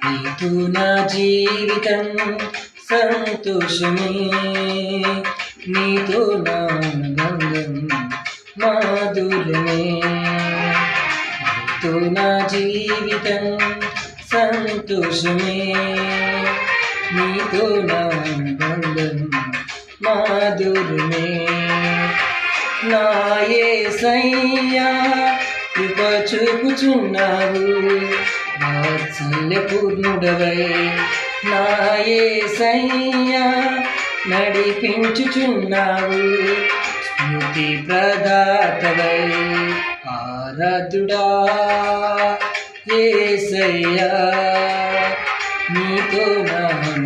నీతో నా జీవితం సంతోషమే, నీతో నా బంధం మాధుర్యమే. నీతో నా జీవితం సంతోషమే, నీతో నా బంధం మాధుర్యమే. నా యేసయ్యా కృప చూపుచున్నావు, వాత్సల్య పూర్ణుడవై. నా యేసయ్యా నడిపించుచున్నావు, స్మృతి ప్రదాతవై. ఆరాధుడా యేసయ్యా, నీతో నా